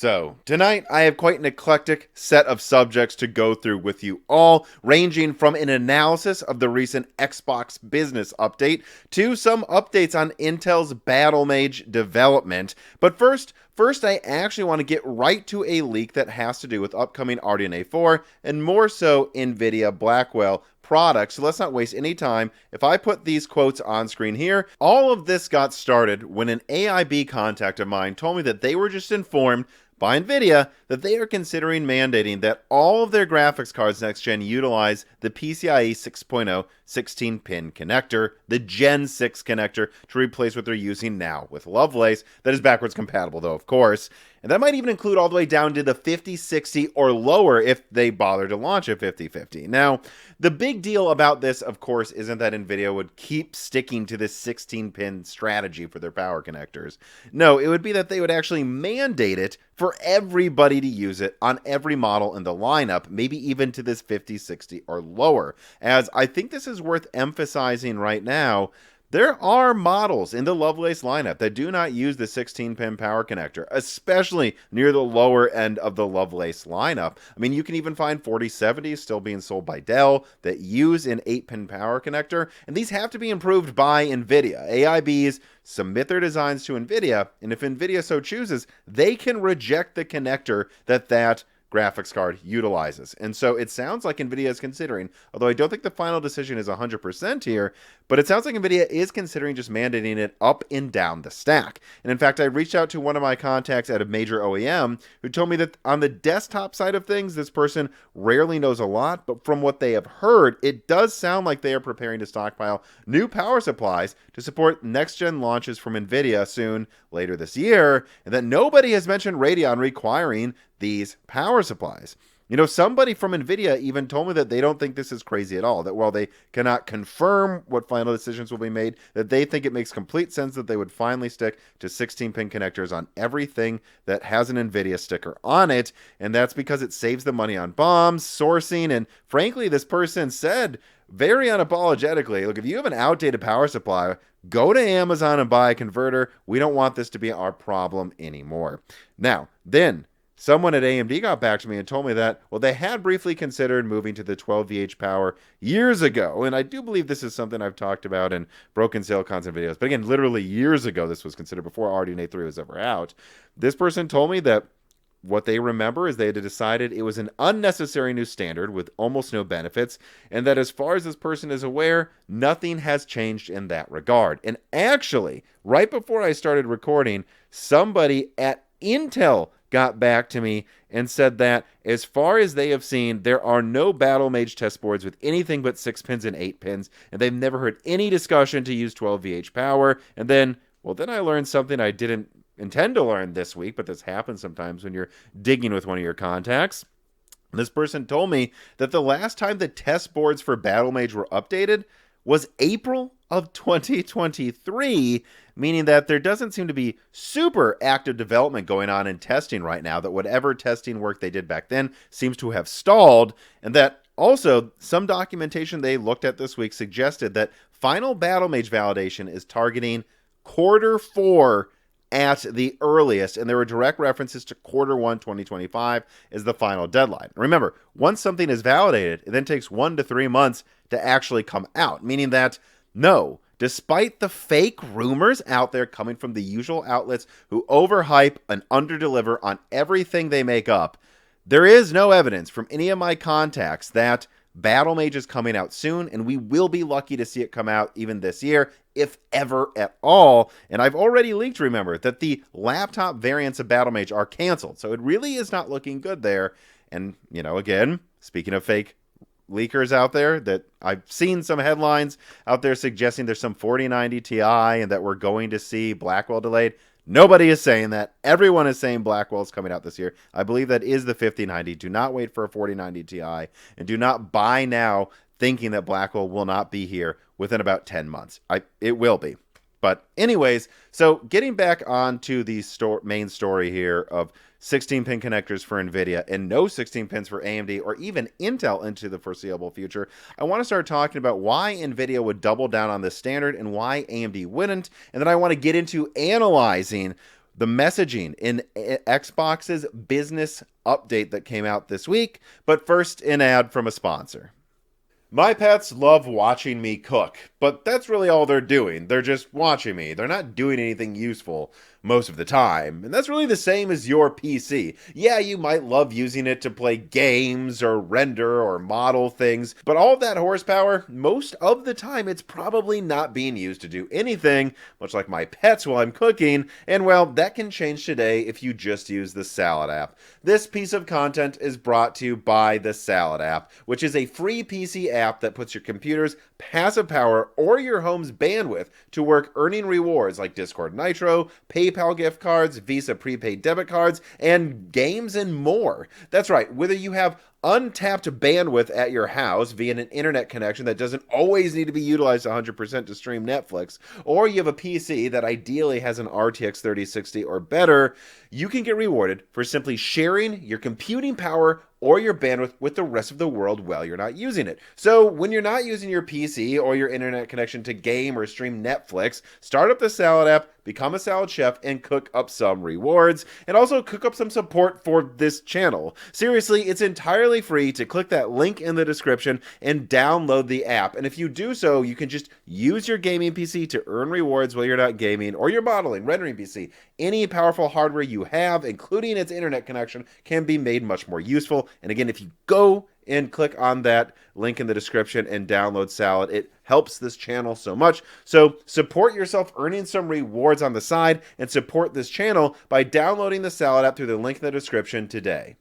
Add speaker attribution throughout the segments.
Speaker 1: So, tonight I have quite an eclectic set of subjects to go through with you all, ranging from an analysis of the recent Xbox business update to some updates on Intel's Battlemage development. But first I actually want to get right to a leak that has to do with upcoming RDNA 4 and more so Nvidia Blackwell products. So let's not waste any time. If I put these quotes on screen here, all of this got started when an AIB contact of mine told me that they were just informed by Nvidia that they are considering mandating that all of their graphics cards next gen utilize the PCIe 6.0 16-pin connector, the Gen 6 connector, to replace what they're using now with Lovelace. That is backwards compatible though, of course. And that might even include all the way down to the 5060 or lower if they bother to launch a 5050. Now, the big deal about this, of course, isn't that Nvidia would keep sticking to this 16-pin strategy for their power connectors. No, it would be that they would actually mandate it for everybody to use it on every model in the lineup, maybe even to this 5060 or lower. As I think this is worth emphasizing right now, there are models in the Lovelace lineup that do not use the 16-pin power connector, especially near the lower end of the Lovelace lineup. I mean, you can even find 4070s still being sold by Dell that use an 8-pin power connector, and these have to be improved by Nvidia. AIBs submit their designs to Nvidia, and if Nvidia so chooses, they can reject the connector that graphics card utilizes. And so it sounds like Nvidia is considering, although I don't think the final decision is 100% here, but it sounds like Nvidia is considering just mandating it up and down the stack. And in fact, I reached out to one of my contacts at a major OEM who told me that on the desktop side of things, this person rarely knows a lot, but from what they have heard, it does sound like they are preparing to stockpile new power supplies to support next-gen launches from Nvidia soon later this year, and that nobody has mentioned Radeon requiring these power supplies. You know, somebody from Nvidia even told me that they don't think this is crazy at all, that while they cannot confirm what final decisions will be made, that they think it makes complete sense that they would finally stick to 16-pin connectors on everything that has an Nvidia sticker on it, and that's because it saves the money on bombs, sourcing, and frankly, this person said very unapologetically, look, if you have an outdated power supply, go to Amazon and buy a converter. We don't want this to be our problem anymore. Now, then, someone at AMD got back to me and told me that, well, they had briefly considered moving to the 12VH power years ago. And I do believe this is something I've talked about in Broken Silicons and videos. But again, literally years ago, this was considered before RDNA 3 was ever out. This person told me that what they remember is they had decided it was an unnecessary new standard with almost no benefits, and that as far as this person is aware, nothing has changed in that regard. And actually, right before I started recording, somebody at Intel got back to me and said that as far as they have seen, there are no Battlemage test boards with anything but 6 pins and 8 pins, and they've never heard any discussion to use 12VH power. And then I learned something I didn't intend to learn this week, but this happens sometimes when you're digging with one of your contacts. This person told me that the last time the test boards for Battlemage were updated was April of 2023, meaning that there doesn't seem to be super active development going on in testing right now, that whatever testing work they did back then seems to have stalled, and that also some documentation they looked at this week suggested that final Battlemage validation is targeting Q4 at the earliest, and there were direct references to Q1 2025 as the final deadline. Remember, once something is validated, it then takes 1 to 3 months to actually come out, meaning that no, despite the fake rumors out there coming from the usual outlets who overhype and underdeliver on everything they make up, there is no evidence from any of my contacts that Battlemage is coming out soon, and we will be lucky to see it come out even this year, if ever at all. And I've already leaked, remember, that the laptop variants of Battlemage are canceled, so it really is not looking good there. And, you know, again, speaking of fake leakers out there, that I've seen some headlines out there suggesting there's some 4090 Ti and that we're going to see Blackwell delayed. Nobody is saying that. Everyone is saying Blackwell is coming out this year. I believe that is the 5090. Do not wait for a 4090 Ti, and do not buy now thinking that Blackwell will not be here within about 10 months. It will be. But anyways, so getting back onto the main story here of 16-pin connectors for Nvidia and no 16 pins for AMD or even Intel into the foreseeable future, I want to start talking about why Nvidia would double down on this standard and why AMD wouldn't. And then I want to get into analyzing the messaging in Xbox's business update that came out this week. But first, an ad from a sponsor. My pets love watching me cook, but that's really all they're doing. They're just watching me. They're not doing anything useful most of the time. And that's really the same as your PC. Yeah, you might love using it to play games or render or model things, but all of that horsepower, most of the time, it's probably not being used to do anything, much like my pets while I'm cooking. And well, that can change today if you just use the Salad app. This piece of content is brought to you by the Salad app, which is a free PC app that puts your computer's passive power or your home's bandwidth to work, earning rewards like Discord Nitro, PayPal gift cards, Visa prepaid debit cards, and games and more. That's right, whether you have untapped bandwidth at your house via an internet connection that doesn't always need to be utilized 100% to stream Netflix, or you have a PC that ideally has an RTX 3060 or better, you can get rewarded for simply sharing your computing power or your bandwidth with the rest of the world while you're not using it. So when you're not using your PC or your internet connection to game or stream Netflix, start up the Salad app, become a salad chef, and cook up some rewards, and also cook up some support for this channel. Seriously, it's entirely free to click that link in the description and download the app. And if you do so, you can just use your gaming PC to earn rewards while you're not gaming, or your modeling, rendering PC. Any powerful hardware you have, including its internet connection, can be made much more useful. And again, if you go and click on that link in the description and download Salad, it helps this channel so much. So support yourself earning some rewards on the side, and support this channel by downloading the Salad app through the link in the description today.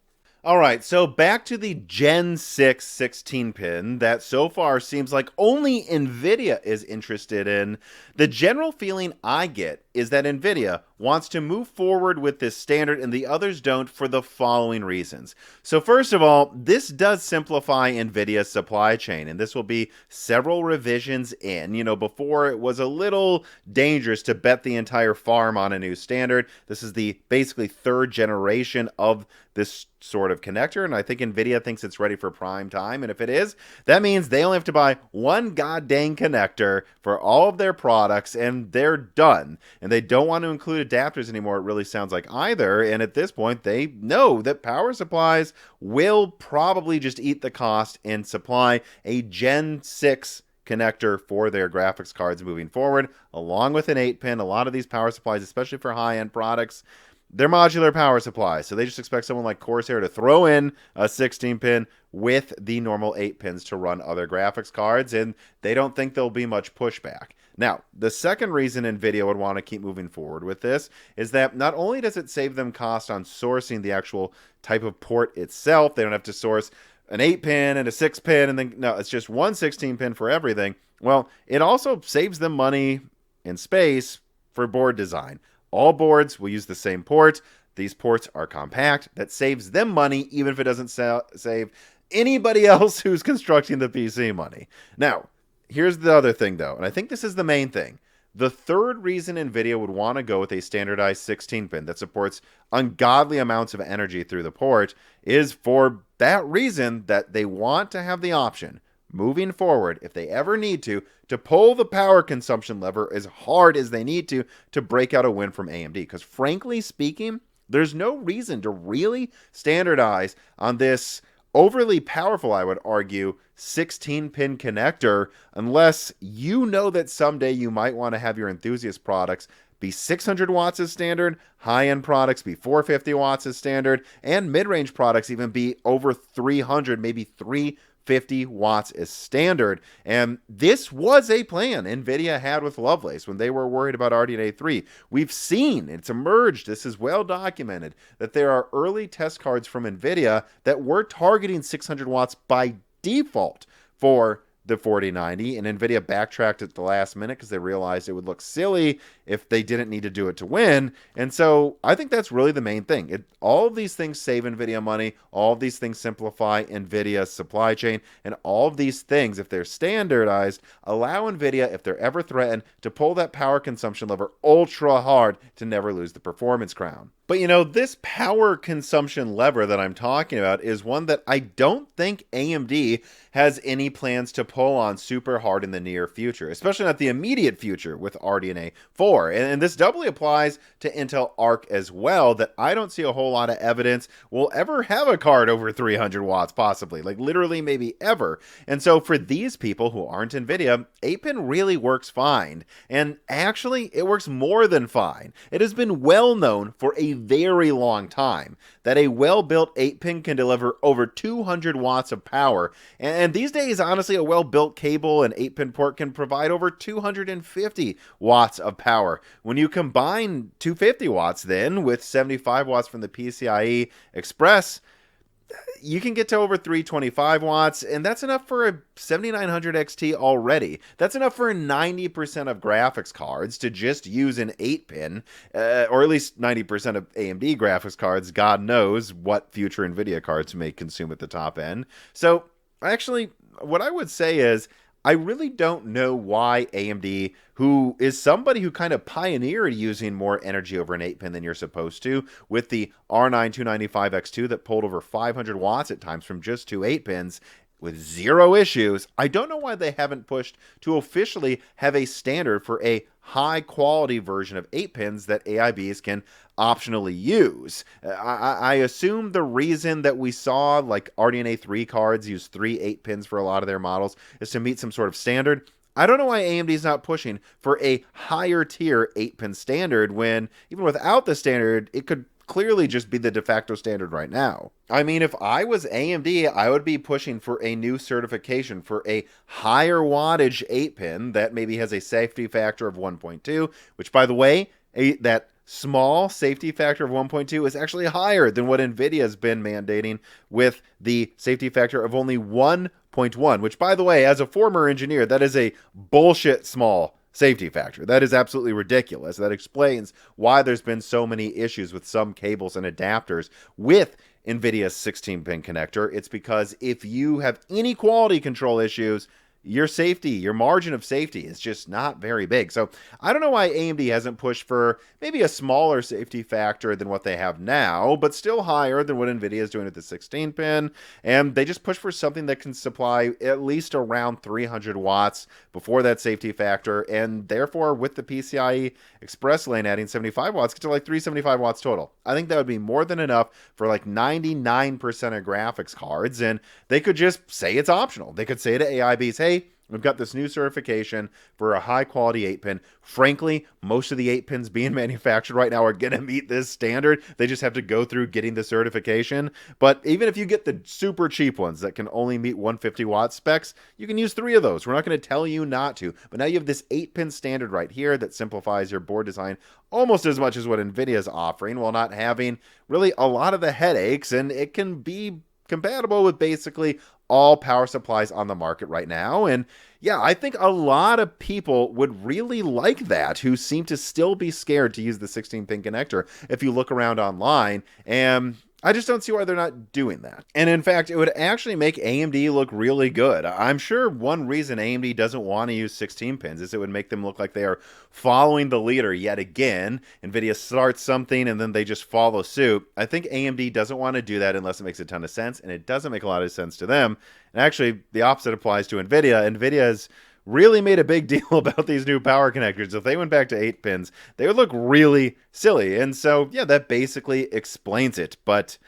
Speaker 1: Alright, so back to the Gen 6 16-pin that so far seems like only Nvidia is interested in. The general feeling I get is that Nvidia wants to move forward with this standard and the others don't, for the following reasons. So first of all, this does simplify Nvidia's supply chain, and this will be several revisions in. You know, before it was a little dangerous to bet the entire farm on a new standard. This is the basically third generation of this sort of connector, and I think Nvidia thinks it's ready for prime time, and if it is, that means they only have to buy one goddamn connector for all of their products, and they're done. And they don't want to include adapters anymore, it really sounds like, either, and at this point, they know that power supplies will probably just eat the cost and supply a Gen 6 connector for their graphics cards moving forward, along with an 8-pin. A lot of these power supplies, especially for high-end products, they're modular power supplies, so they just expect someone like Corsair to throw in a 16-pin with the normal 8 pins to run other graphics cards, and they don't think there'll be much pushback. Now, the second reason Nvidia would want to keep moving forward with this is that not only does it save them cost on sourcing the actual type of port itself, they don't have to source an 8-pin and a 6-pin, and then, no, it's just one 16-pin for everything. Well, it also saves them money and space for board design. All boards will use the same port. These ports are compact. That saves them money, even if it doesn't save anybody else who's constructing the PC money. Now, here's the other thing, though, and I think this is the main thing. The third reason Nvidia would want to go with a standardized 16-pin that supports ungodly amounts of energy through the port is for that reason, that they want to have the option moving forward, if they ever need to pull the power consumption lever as hard as they need to break out a win from AMD. Because frankly speaking, there's no reason to really standardize on this overly powerful, I would argue, 16-pin connector, unless you know that someday you might want to have your enthusiast products be 600 watts as standard, high-end products be 450 watts as standard, and mid-range products even be over 300, maybe 350 watts as standard. And this was a plan Nvidia had with Lovelace when they were worried about RDNA 3. We've seen, it's emerged, this is well documented, that there are early test cards from Nvidia that were targeting 600 watts by default for the 4090, and Nvidia backtracked at the last minute because they realized it would look silly if they didn't need to do it to win. And so I think that's really the main thing. All of these things save Nvidia money, all of these things simplify Nvidia's supply chain, and all of these things, if they're standardized, allow Nvidia, if they're ever threatened, to pull that power consumption lever ultra hard to never lose the performance crown. But this power consumption lever that I'm talking about is one that I don't think AMD has any plans to pull on super hard in the near future, especially not the immediate future with RDNA 4. And this doubly applies to Intel Arc as well, that I don't see a whole lot of evidence will ever have a card over 300 watts, possibly, like literally maybe ever. And so for these people who aren't NVIDIA, 8-pin really works fine. And actually, it works more than fine. It has been well known for a very long time that a well-built 8-pin can deliver over 200 watts of power. And these days, honestly, a well-built cable and 8-pin port can provide over 250 watts of power. When you combine 250 watts then with 75 watts from the PCIe Express, you can get to over 325 watts, and that's enough for a 7900 XT already. That's enough for 90% of graphics cards to just use an 8-pin, or at least 90% of AMD graphics cards. God knows what future NVIDIA cards may consume at the top end. So, actually, what I would say is, I really don't know why AMD, who is somebody who kind of pioneered using more energy over an 8-pin than you're supposed to, with the R9 295X2 that pulled over 500 watts at times from just two 8-pins, with zero issues. I don't know why they haven't pushed to officially have a standard for a high quality version of 8-pins that AIBs can optionally use. I assume the reason that we saw like RDNA 3 cards use 3 8-pins for a lot of their models is to meet some sort of standard. I don't know why AMD is not pushing for a higher tier 8-pin standard when, even without the standard, it could clearly just be the de facto standard right now. I mean, if I was AMD, I would be pushing for a new certification for a higher wattage 8-pin that maybe has a safety factor of 1.2, which, by the way, that small safety factor of 1.2 is actually higher than what Nvidia has been mandating with the safety factor of only 1.1, which, by the way, as a former engineer, that is a bullshit small safety factor. That is absolutely ridiculous. That explains why there's been so many issues with some cables and adapters with NVIDIA's 16-pin connector. It's because if you have any quality control issues, your safety, your margin of safety is just not very big. So I don't know why AMD hasn't pushed for maybe a smaller safety factor than what they have now, but still higher than what Nvidia is doing at the 16-pin. And they just push for something that can supply at least around 300 watts before that safety factor. And therefore, with the PCIe Express lane adding 75 watts, get to like 375 watts total. I think that would be more than enough for like 99% of graphics cards. And they could just say it's optional. They could say to AIBs, hey, we've got this new certification for a high-quality 8-pin. Frankly, most of the 8-pins being manufactured right now are going to meet this standard. They just have to go through getting the certification. But even if you get the super cheap ones that can only meet 150-watt specs, you can use 3 of those. We're not going to tell you not to. But now you have this 8-pin standard right here that simplifies your board design almost as much as what NVIDIA is offering, while not having really a lot of the headaches. And it can be compatible with basically all power supplies on the market right now. And yeah, I think a lot of people would really like that, who seem to still be scared to use the 16-pin connector if you look around online. And I just don't see why they're not doing that. And in fact, it would actually make AMD look really good. I'm sure one reason AMD doesn't want to use 16 pins is it would make them look like they are following the leader yet again. Nvidia starts something and then they just follow suit. I think AMD doesn't want to do that unless it makes a ton of sense, and it doesn't make a lot of sense to them. And actually, the opposite applies to Nvidia. Nvidia has really made a big deal about these new power connectors. If they went back to 8 pins, they would look really silly. And so, yeah, that basically explains it. But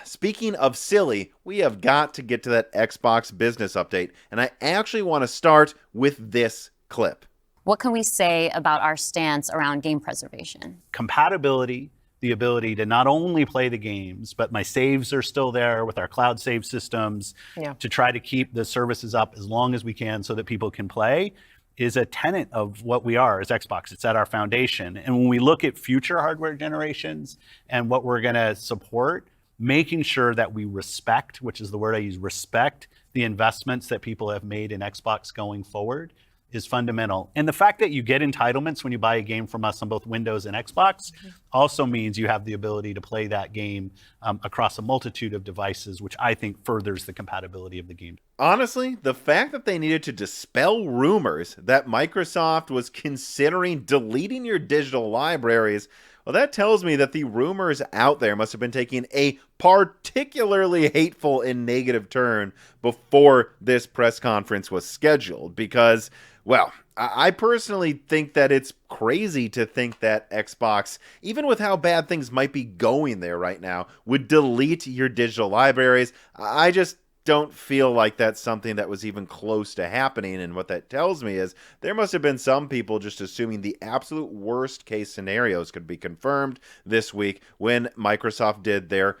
Speaker 1: speaking of silly, we have got to get to that Xbox business update. And I actually want to start with this clip.
Speaker 2: What can we say about our stance around game preservation?
Speaker 3: Compatibility, the ability to not only play the games, but my saves are still there with our cloud save systems to try to keep the services up as long as we can so that people can play, is a tenet of what we are as Xbox. It's at our foundation. And when we look at future hardware generations and what we're going to support, making sure that we respect, which is the word I use, respect the investments that people have made in Xbox going forward is fundamental. And the fact that you get entitlements when you buy a game from us on both Windows and Xbox also means you have the ability to play that game across a multitude of devices, which I think furthers the compatibility of the game.
Speaker 1: Honestly, the fact that they needed to dispel rumors that Microsoft was considering deleting your digital libraries Well, that tells me that the rumors out there must have been taking a particularly hateful and negative turn before this press conference was scheduled because, well, I personally think that it's crazy to think that Xbox, even with how bad things might be going there right now, would delete your digital libraries. I just don't feel like that's something that was even close to happening. And what that tells me is there must have been some people just assuming the absolute worst case scenarios could be confirmed this week when Microsoft did their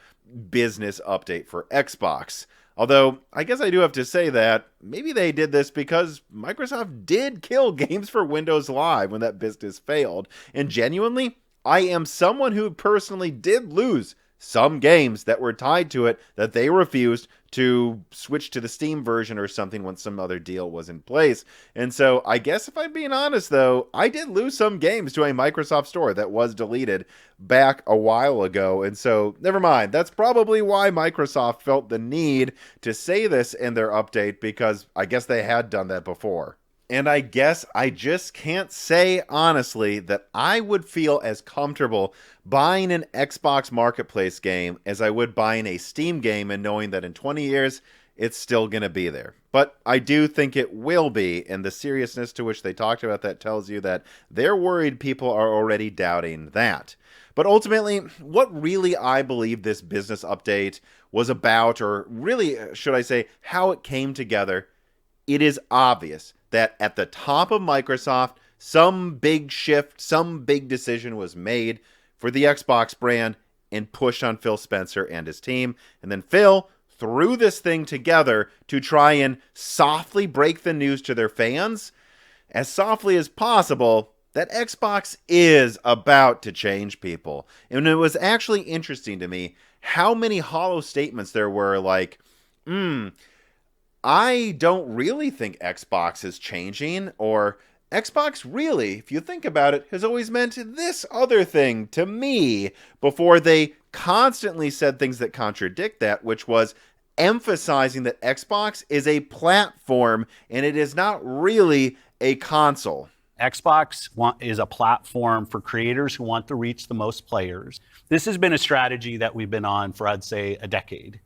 Speaker 1: business update for Xbox. Although, I guess I do have to say that maybe they did this because Microsoft did kill games for Windows Live when that business failed. And genuinely, I am someone who personally did lose some games that were tied to it that they refused to switch to the Steam version or something when some other deal was in place. And so I guess if I'm being honest, though, I did lose some games to a Microsoft store that was deleted back a while ago. And so never mind. That's probably why Microsoft felt the need to say this in their update, because I guess they had done that before. And I guess I just can't say honestly that I would feel as comfortable buying an Xbox Marketplace game as I would buying a Steam game and knowing that in 20 years it's still going to be there. But I do think it will be, and the seriousness to which they talked about that tells you that they're worried people are already doubting that. But ultimately, what really I believe this business update was about, or really, should I say, how it came together, it is obvious that at the top of Microsoft, some big shift, some big decision was made for the Xbox brand and pushed on Phil Spencer and his team. And then Phil threw this thing together to try and softly break the news to their fans, as softly as possible, that Xbox is about to change people. And it was actually interesting to me how many hollow statements there were like, I don't really think Xbox is changing, or Xbox really, if you think about it, has always meant this other thing to me, before they constantly said things that contradict that, which was emphasizing that Xbox is a platform and it is not really a console.
Speaker 3: Xbox is a platform for creators who want to reach the most players. This has been a strategy that we've been on for, I'd say, a decade.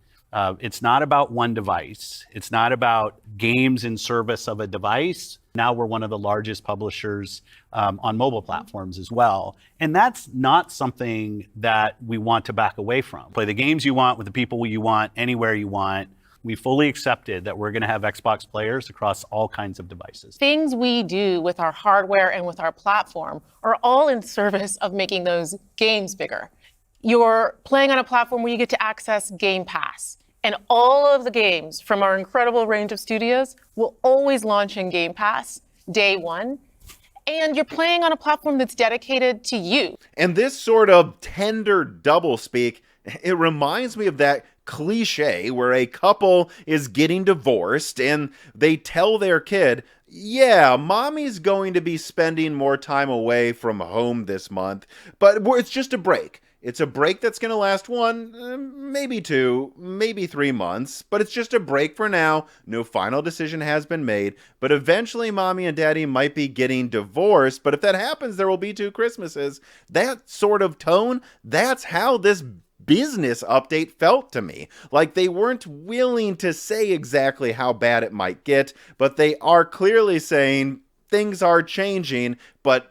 Speaker 3: It's not about one device. It's not about games in service of a device. Now we're one of the largest publishers on mobile platforms as well. And that's not something that we want to back away from. Play the games you want with the people you want, anywhere you want. We fully accepted that we're going to have Xbox players across all kinds of devices.
Speaker 4: Things we do with our hardware and with our platform are all in service of making those games bigger. You're playing on a platform where you get to access Game Pass. And all of the games from our incredible range of studios will always launch in Game Pass day one. And you're playing on a platform that's dedicated to you.
Speaker 1: And this sort of tender doublespeak, it reminds me of that cliche where a couple is getting divorced and they tell their kid, yeah, mommy's going to be spending more time away from home this month, but it's just a break. It's a break that's going to last maybe 2, maybe 3 months, but it's just a break for now. No final decision has been made, but eventually mommy and daddy might be getting divorced, but if that happens, there will be 2 Christmases. That sort of tone, that's how this business update felt to me. Like they weren't willing to say exactly how bad it might get, but they are clearly saying things are changing, but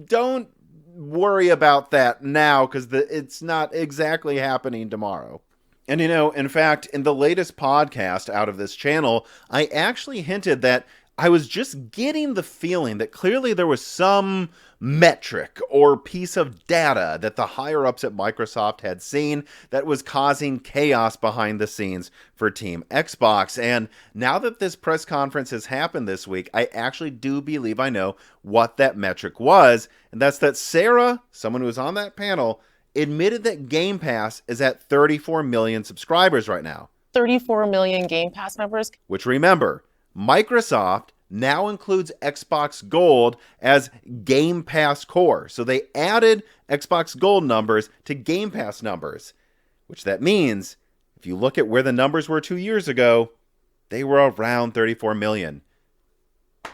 Speaker 1: don't worry about that now because it's not exactly happening tomorrow. And in fact, in the latest podcast out of this channel, I actually hinted that I was just getting the feeling that clearly there was some metric or piece of data that the higher ups at Microsoft had seen that was causing chaos behind the scenes for Team Xbox. And now that this press conference has happened this week, I actually do believe I know what that metric was. And that's that Sarah, someone who was on that panel, admitted that Game Pass is at 34 million subscribers right now.
Speaker 4: 34 million Game Pass members.
Speaker 1: Which, remember, Microsoft now includes Xbox Gold as Game Pass Core. So they added Xbox Gold numbers to Game Pass numbers, which that means if you look at where the numbers were 2 years ago, they were around 34 million.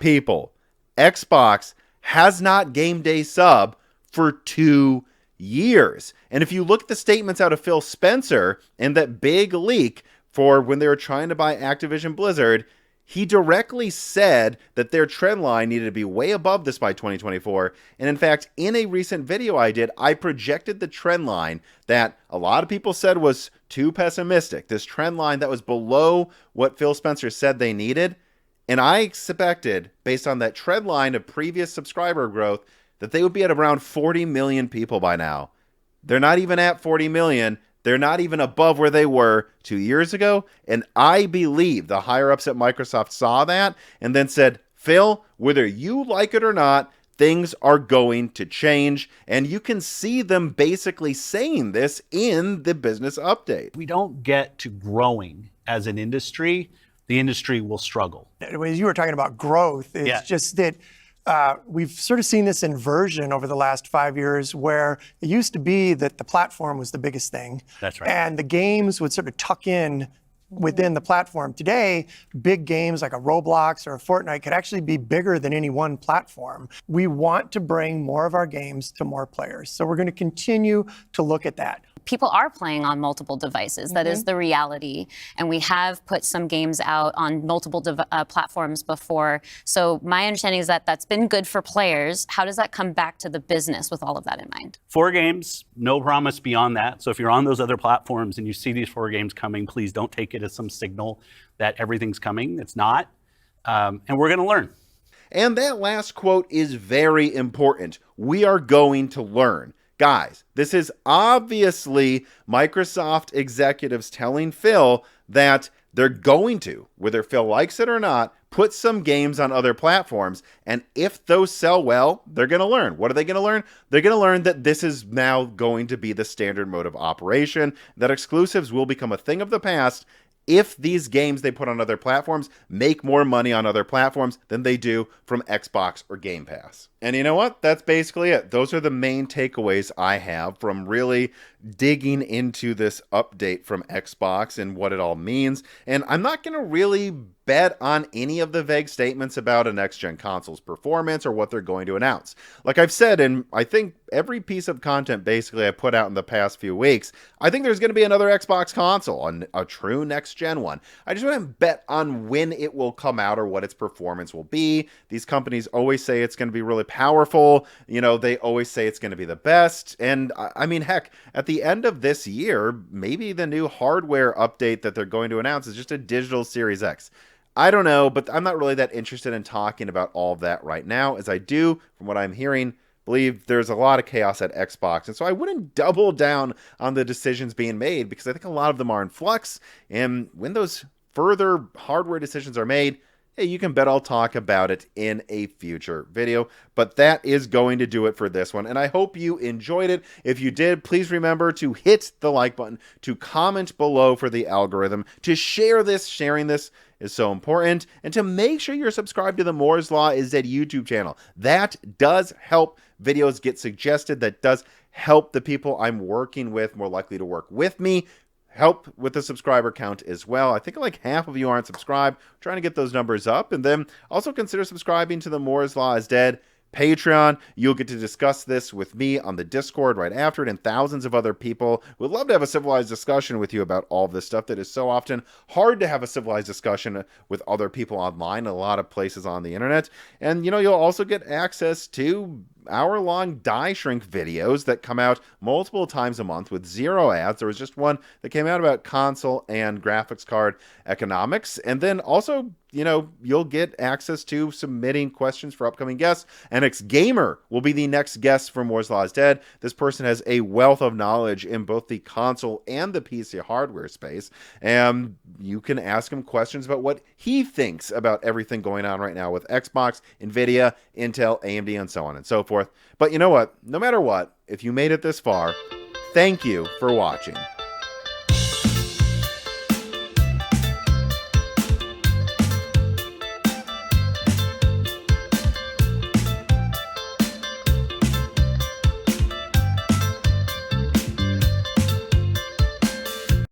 Speaker 1: People, Xbox has not game day sub for 2 years. And if you look at the statements out of Phil Spencer and that big leak for when they were trying to buy Activision Blizzard, he directly said that their trend line needed to be way above this by 2024. And in fact, in a recent video I did, I projected the trend line that a lot of people said was too pessimistic. This trend line that was below what Phil Spencer said they needed. And I expected, based on that trend line of previous subscriber growth, that they would be at around 40 million people by now. They're not even at 40 million. They're not even above where they were 2 years ago. And I believe the higher ups at Microsoft saw that and then said, Phil, whether you like it or not, things are going to change. And you can see them basically saying this in the business update.
Speaker 3: We don't get to growing as an industry, the industry will struggle.
Speaker 5: As you were talking about growth, it's just that we've sort of seen this inversion over the last 5 years where it used to be that the platform was the biggest thing.
Speaker 3: That's right.
Speaker 5: And the games would sort of tuck in within the platform. Today, big games like a Roblox or a Fortnite could actually be bigger than any one platform. We want to bring more of our games to more players. So we're going to continue to look at that.
Speaker 2: People are playing on multiple devices. That is the reality. And we have put some games out on multiple platforms before. So my understanding is that that's been good for players. How does that come back to the business with all of that in mind?
Speaker 3: 4 games, no promise beyond that. So if you're on those other platforms and you see these 4 games coming, please don't take it as some signal that everything's coming. It's not. And we're going to learn.
Speaker 1: And that last quote is very important. We are going to learn. Guys, this is obviously Microsoft executives telling Phil that they're going to, whether Phil likes it or not, put some games on other platforms. And if those sell well, they're going to learn. What are they going to learn? They're going to learn that this is now going to be the standard mode of operation, that exclusives will become a thing of the past if these games they put on other platforms make more money on other platforms than they do from Xbox or Game Pass. And you know what? That's basically it. Those are the main takeaways I have from really digging into this update from Xbox and what it all means. And I'm not going to really bet on any of the vague statements about a next-gen console's performance or what they're going to announce. Like I've said in, I think, every piece of content basically I put out in the past few weeks, I think there's going to be another Xbox console, a true next-gen one. I just wouldn't bet on when it will come out or what its performance will be. These companies always say it's going to be really powerful. You know, they always say it's going to be the best. And I mean, heck, at the end of this year, maybe the new hardware update that they're going to announce is just a digital Series X. I don't know, but I'm not really that interested in talking about all of that right now, as I do, from what I'm hearing, believe there's a lot of chaos at Xbox. And so I wouldn't double down on the decisions being made, because I think a lot of them are in flux. And when those further hardware decisions are made, hey, you can bet I'll talk about it in a future video. But that is going to do it for this one. And I hope you enjoyed it. If you did, please remember to hit the like button, to comment below for the algorithm, to share this. Sharing this is so important. And to make sure you're subscribed to the Moore's Law is Dead YouTube channel. That does help videos get suggested. That does help the people I'm working with more likely to work with me. Help with the subscriber count as well. I think like half of you aren't subscribed. I'm trying to get those numbers up. And then also consider subscribing to the Moore's Law is Dead Patreon. You'll get to discuss this with me on the Discord right after it, and thousands of other people. We'd love to have a civilized discussion with you about all of this stuff that is so often hard to have a civilized discussion with other people online, a lot of places on the internet. And, you know, you'll also get access to hour-long die shrink videos that come out multiple times a month with 0 ads. There was just one that came out about console and graphics card economics. And then also, you know, you'll get access to submitting questions for upcoming guests. NX Gamer will be the next guest for Moore's Law is Dead. This person has a wealth of knowledge in both the console and the PC hardware space. And you can ask him questions about what he thinks about everything going on right now with Xbox, Nvidia, Intel, AMD, and so on and so forth. But you know what? No matter what, if you made it this far, thank you for watching.